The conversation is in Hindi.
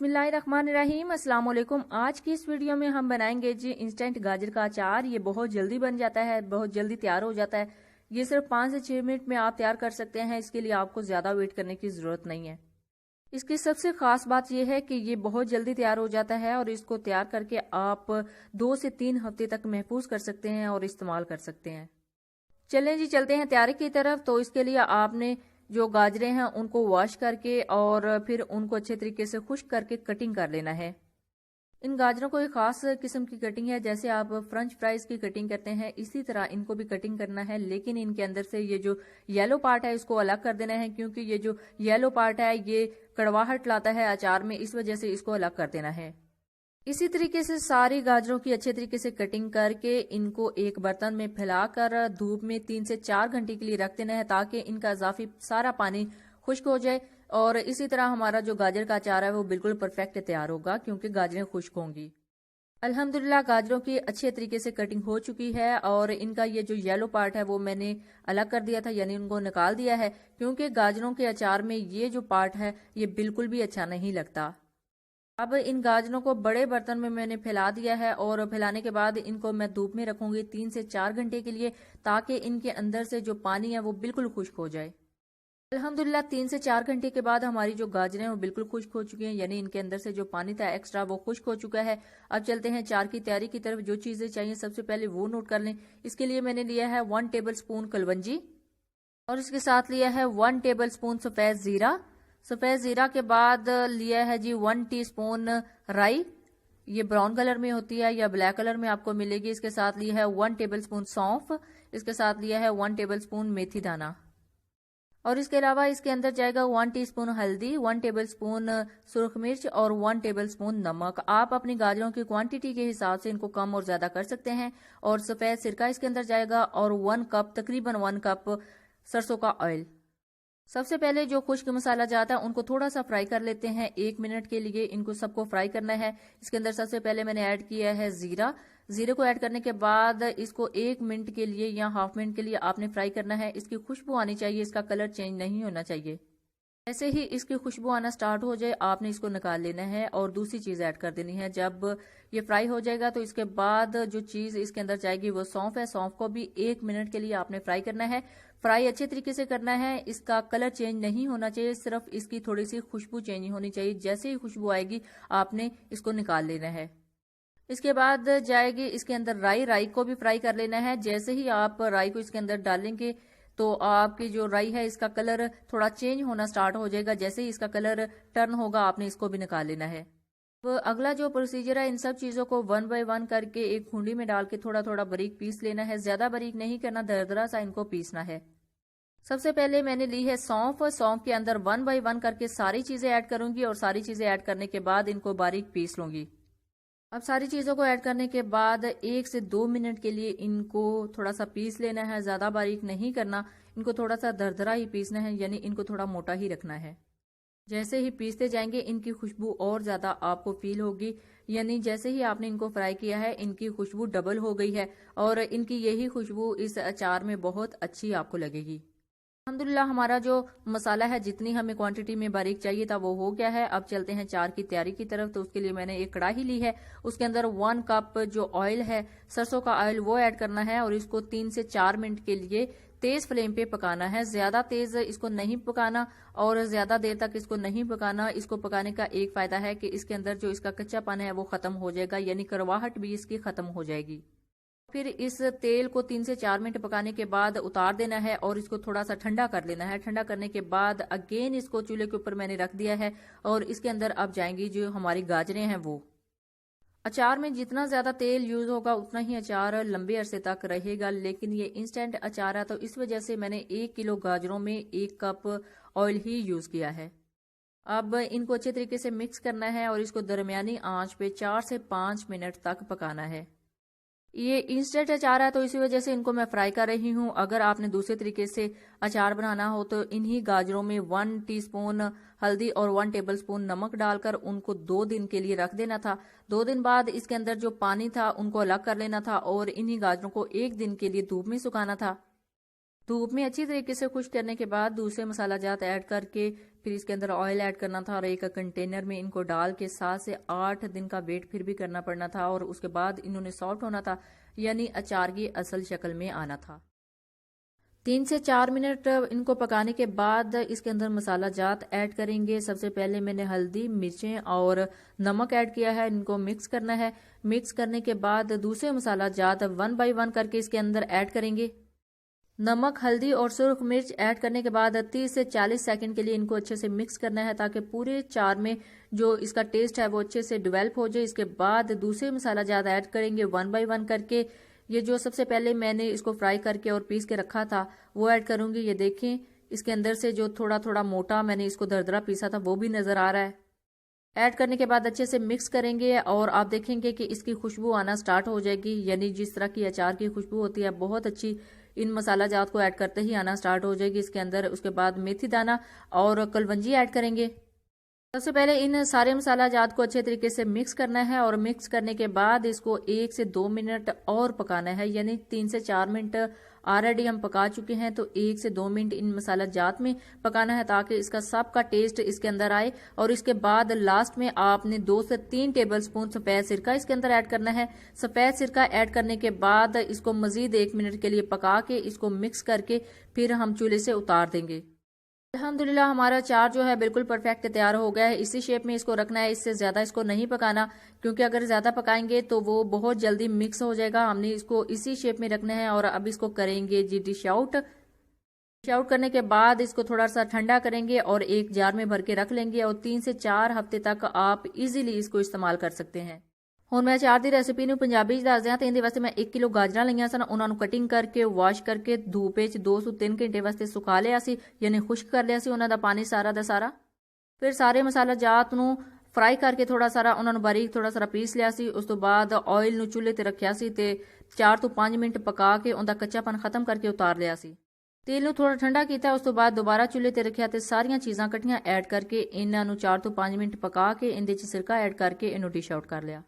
बिस्मिल्लाहिर्रहमानिर्रहीम। अस्सलाम वालेकुम। आज की इस वीडियो में हम बनाएंगे जी इंस्टेंट गाजर का अचार। ये बहुत जल्दी बन जाता है, बहुत जल्दी तैयार हो जाता है। ये सिर्फ 5 से 6 मिनट में आप तैयार कर सकते हैं। इसके लिए आपको ज़्यादा वेट करने की ज़रूरत नहीं है। इसकी सबसे ख़ास बात यह है कि ये बहुत जल्दी तैयार हो जाता है और इसको तैयार करके आप 2 से 3 हफ्ते तक महफूज कर सकते हैं और इस्तेमाल कर सकते हैं। चलें जी, चलते हैं तैयारी की तरफ। तो इसके लिए आपने जो गाजरें हैं उनको वॉश करके और फिर उनको अच्छे तरीके से खुश्क करके कटिंग कर लेना है। इन गाजरों को एक खास किस्म की कटिंग है, जैसे आप फ्रेंच फ्राइज की कटिंग करते हैं इसी तरह इनको भी कटिंग करना है। लेकिन इनके अंदर से ये जो येलो पार्ट है इसको अलग कर देना है, क्योंकि ये जो येलो पार्ट है ये कड़वाहट लाता है अचार में, इस वजह से इसको अलग कर देना है। इसी तरीके से सारी गाजरों की अच्छे तरीके से कटिंग करके इनको एक बर्तन में फैलाकर धूप में 3 से 4 घंटे के लिए रख देना है, ताकि इनका इजाफी सारा पानी खुश्क हो जाए। और इसी तरह हमारा जो गाजर का अचार है वो बिल्कुल परफेक्ट तैयार होगा, क्योंकि गाजरें खुश्क होंगी। अल्हम्दुलिल्लाह गाजरों की अच्छे तरीके से कटिंग हो चुकी है और इनका ये जो येलो पार्ट है वो मैंने अलग कर दिया था, यानी उनको निकाल दिया है, क्योंकि गाजरों के अचार में ये जो पार्ट है ये बिल्कुल भी अच्छा नहीं लगता। अब इन गाजरों को बड़े बर्तन में मैंने फैला दिया है और फैलाने के बाद इनको मैं धूप में रखूंगी 3 से 4 घंटे के लिए, ताकि इनके अंदर से जो पानी है वो बिल्कुल खुश्क हो जाए। अल्हम्दुलिल्लाह 3 से 4 घंटे के बाद हमारी जो गाजरें हैं वो बिल्कुल खुश्क हो चुकी हैं, यानी इनके अंदर से जो पानी था एक्स्ट्रा वो खुश्क हो चुका है। अब चलते हैं अचार की तैयारी की तरफ। जो चीज़ें चाहिए सबसे पहले वो नोट कर लें। इसके लिए मैंने लिया है 1 टेबल स्पून कलवंजी और इसके साथ लिया है 1 टेबल स्पून सफ़ेद ज़ीरा। सफ़ेद ज़ीरा के बाद लिया है जी 1 टीस्पून राई, ये ब्राउन कलर में होती है या ब्लैक कलर में आपको मिलेगी। इसके साथ लिया है 1 टेबल स्पून सौंफ, इसके साथ लिया है 1 टेबल स्पून मेथी दाना और इसके अलावा इसके अंदर जाएगा 1 टीस्पून हल्दी, 1 टेबल स्पून सुरख मिर्च और 1 टेबल स्पून नमक। आप अपनी गाजरों की क्वांटिटी के हिसाब से इनको कम और ज़्यादा कर सकते हैं। और सफ़ेद सिरका इसके अंदर जाएगा और 1 कप तकरीबन 1 कप सरसों का ऑयल। सबसे पहले जो खुश्क मसाला जाता है उनको थोड़ा सा फ्राई कर लेते हैं। 1 मिनट के लिए इनको सबको फ्राई करना है। इसके अंदर सबसे पहले मैंने ऐड किया है ज़ीरा। ज़ीरे को ऐड करने के बाद इसको 1 मिनट के लिए या हाफ मिनट के लिए आपने फ्राई करना है। इसकी खुशबू आनी चाहिए, इसका कलर चेंज नहीं होना चाहिए। ऐसे ही इसकी खुशबू आना स्टार्ट हो जाए आपने इसको निकाल लेना है और दूसरी चीज़ ऐड कर देनी है। जब ये फ्राई हो जाएगा तो इसके बाद जो चीज़ इसके अंदर जाएगी वो सौंफ है। सौंफ को भी 1 मिनट के लिए आपने फ्राई करना है। फ्राई अच्छे तरीके से करना है, इसका कलर चेंज नहीं होना चाहिए, सिर्फ इसकी थोड़ी सी खुशबू चेंज होनी चाहिए। जैसे ही खुशबू आएगी आपने इसको निकाल लेना है। इसके बाद जाएगी इसके अंदर राई। राई को भी फ्राई कर लेना है। जैसे ही आप राई को इसके अंदर डालेंगे तो आपकी जो राई है इसका कलर थोड़ा चेंज होना स्टार्ट हो जाएगा। जैसे ही इसका कलर टर्न होगा आपने इसको भी निकाल लेना है। अब अगला जो प्रोसीजर है, इन सब चीज़ों को 1 बाय 1 करके एक खूंडी में डाल के थोड़ा थोड़ा बारीक पीस लेना है। ज़्यादा बारीक नहीं करना, दरदरा सा इनको पीसना है। सबसे पहले मैंने ली है सौंफ। सौंफ के अंदर 1 बाय 1 करके सारी चीज़ें ऐड करूंगी और सारी चीज़ें ऐड करने के बाद इनको बारीक पीस लूंगी। अब सारी चीज़ों को ऐड करने के बाद 1 से 2 मिनट के लिए इनको थोड़ा सा पीस लेना है। ज़्यादा बारीक नहीं करना, इनको थोड़ा सा दरदरा ही पीसना है, यानी इनको थोड़ा मोटा ही रखना है। जैसे ही पीसते जाएंगे इनकी खुशबू और ज़्यादा आपको फील होगी, यानी जैसे ही आपने इनको फ्राई किया है इनकी खुशबू डबल हो गई है और इनकी यही खुशबू इस अचार में बहुत अच्छी आपको लगेगी। अल्हम्दुलिल्लाह हमारा जो मसाला है जितनी हमें क्वांटिटी में बारीक चाहिए था वो हो गया है। अब चलते हैं अचार की तैयारी की तरफ। तो उसके लिए मैंने एक कढ़ाई ली है, उसके अंदर 1 कप जो ऑयल है सरसों का ऑयल वो ऐड करना है और इसको 3 से 4 मिनट के लिए तेज फ्लेम पे पकाना है। ज्यादा तेज इसको नहीं पकाना और ज्यादा देर तक इसको नहीं पकाना। इसको पकाने का एक फायदा है कि इसके अंदर जो इसका कच्चापन है वो खत्म हो जाएगा, यानी कड़वाहट भी इसकी खत्म हो जाएगी। फिर इस तेल को 3 से 4 मिनट पकाने के बाद उतार देना है और इसको थोड़ा सा ठंडा कर लेना है। ठंडा करने के बाद अगेन इसको चूल्हे के ऊपर मैंने रख दिया है और इसके अंदर अब जाएंगी जो हमारी गाजरें हैं वो। अचार में जितना ज़्यादा तेल यूज़ होगा उतना ही अचार लंबे अरसे तक रहेगा, लेकिन ये इंस्टेंट अचार है तो इस वजह से मैंने 1 किलो गाजरों में 1 कप ऑयल ही यूज़ किया है। अब इनको अच्छे तरीके से मिक्स करना है और इसको दरमियानी आंच पे 4 से 5 मिनट तक पकाना है। ये इंस्टेंट अचार है तो इसी वजह से इनको मैं फ्राई कर रही हूँ। अगर आपने दूसरे तरीके से अचार बनाना हो तो इन्हीं गाजरों में 1 टीस्पून हल्दी और 1 टेबल स्पून नमक डालकर उनको 2 दिन के लिए रख देना था। 2 दिन बाद इसके अंदर जो पानी था उनको अलग कर लेना था और इन्हीं गाजरों को 1 दिन के लिए धूप में सुखाना था। धूप में अच्छी तरीके से खुश्क करने के बाद दूसरे मसाला जात ऐड करके फिर इसके अंदर ऑयल ऐड करना था और एक कंटेनर में इनको डाल के 7 से 8 दिन का वेट फिर भी करना पड़ना था और उसके बाद इन्होंने सॉफ्ट होना था, यानी अचार की असल शक्ल में आना था। 3 से 4 मिनट इनको पकाने के बाद इसके अंदर मसाला जात ऐड करेंगे। सबसे पहले मैंने हल्दी, मिर्चें और नमक ऐड किया है, इनको मिक्स करना है। मिक्स करने के बाद दूसरे मसाला जात 1 बाय 1 करके इसके अंदर ऐड करेंगे। नमक, हल्दी और सुर्ख मिर्च ऐड करने के बाद 30 से 40 सेकंड के लिए इनको अच्छे से मिक्स करना है ताकि पूरे चार में जो इसका टेस्ट है वो अच्छे से डेवलप हो जाए। इसके बाद दूसरे मसाला जात ऐड करेंगे 1 बाय 1 करके। ये जो सबसे पहले मैंने इसको फ्राई करके और पीस के रखा था वो ऐड करूंगी। ये देखें, इसके अंदर से जो थोड़ा थोड़ा मोटा मैंने इसको दरदरा पीसा था वो भी नजर आ रहा है। ऐड करने के बाद अच्छे से मिक्स करेंगे और आप देखेंगे कि इसकी खुशबू आना स्टार्ट हो जाएगी, यानी जिस तरह की अचार की खुशबू होती है बहुत अच्छी इन मसाला जात को ऐड करते ही आना स्टार्ट हो जाएगी इसके अंदर। उसके बाद मेथी दाना और कलवंजी ऐड करेंगे। सबसे पहले इन सारे मसाला जात को अच्छे तरीके से मिक्स करना है और मिक्स करने के बाद इसको 1 से 2 मिनट और पकाना है, यानी 3 से 4 मिनट ऑलरेडी हम पका चुके हैं, तो 1 से 2 मिनट इन मसाला जात में पकाना है ताकि इसका सबका टेस्ट इसके अंदर आए। और इसके बाद लास्ट में आपने 2 से 3 टेबल स्पून सफ़ेद सिरका इसके अंदर ऐड करना है। सफ़ेद सिरका ऐड करने के बाद इसको मजीद 1 मिनट के लिए पका के इसको मिक्स करके फिर हम चूल्हे से उतार देंगे। अल्हम्दुलिल्लाह हमारा अचार जो है बिल्कुल परफेक्ट तैयार हो गया है। इसी शेप में इसको रखना है, इससे ज़्यादा इसको नहीं पकाना, क्योंकि अगर ज़्यादा पकाएंगे तो वो बहुत जल्दी मिक्स हो जाएगा। हमने इसको इसी शेप में रखना है और अब इसको करेंगे जी डिश आउट। डिश आउट करने के बाद इसको थोड़ा सा ठंडा करेंगे और एक जार में भर के रख लेंगे और 3 से 4 हफ्ते तक आप इजीली इसको इस्तेमाल कर सकते हैं। ਹੁਣ मैं अचार की रेसिपी ਨੂੰ ਪੰਜਾਬੀ ਚ ਦੱਸਦੇ ਹਾਂ। ਤੇ ਇਹਦੇ ਵਾਸਤੇ मैं 1 किलो ਗਾਜਰਾਂ ਲਈਆਂ ਸਨ, ਉਹਨਾਂ ਨੂੰ ਕਟਿੰਗ ਕਰਕੇ ਵਾਸ਼ ਕਰਕੇ ਧੂਪ ਵਿੱਚ 2 ਤੋਂ 3 ਘੰਟੇ ਵਾਸਤੇ ਸੁਕਾ ਲਿਆ ਸੀ, ਯਾਨੀ ਖੁਸ਼ਕ ਕਰ ਲਿਆ ਸੀ ਉਹਨਾਂ ਦਾ ਪਾਣੀ ਸਾਰਾ ਦਾ ਸਾਰਾ। ਫਿਰ ਸਾਰੇ ਮਸਾਲਾ ਜਾਤ ਨੂੰ ਫਰਾਈ ਕਰਕੇ ਥੋੜਾ ਸਾਰਾ ਉਹਨਾਂ ਨੂੰ ਬਾਰੀਕ ਥੋੜਾ ਸਾਰਾ ਪੀਸ ਲਿਆ ਸੀ। ਉਸ ਤੋਂ ਬਾਅਦ ਆਇਲ ਨੂੰ ਚੁੱਲ੍ਹੇ ਤੇ ਰੱਖਿਆ ਸੀ ਤੇ 4 ਤੋਂ 5 ਮਿੰਟ ਪਕਾ ਕੇ ਉਹਦਾ ਕੱਚਾਪਨ ਖਤਮ ਕਰਕੇ ਉਤਾਰ ਲਿਆ ਸੀ। तेल ਨੂੰ थोड़ा ठंडा किया। उस तो बाद दोबारा चूल्हे ते रखिया ते सारियां चीज़ां कट्ठियां ऐड करके इन्हां नूं 4 ਤੋਂ 5 मिनट पका के इहदे च सिरका ऐड करके इहनूं डिश आउट कर लिया।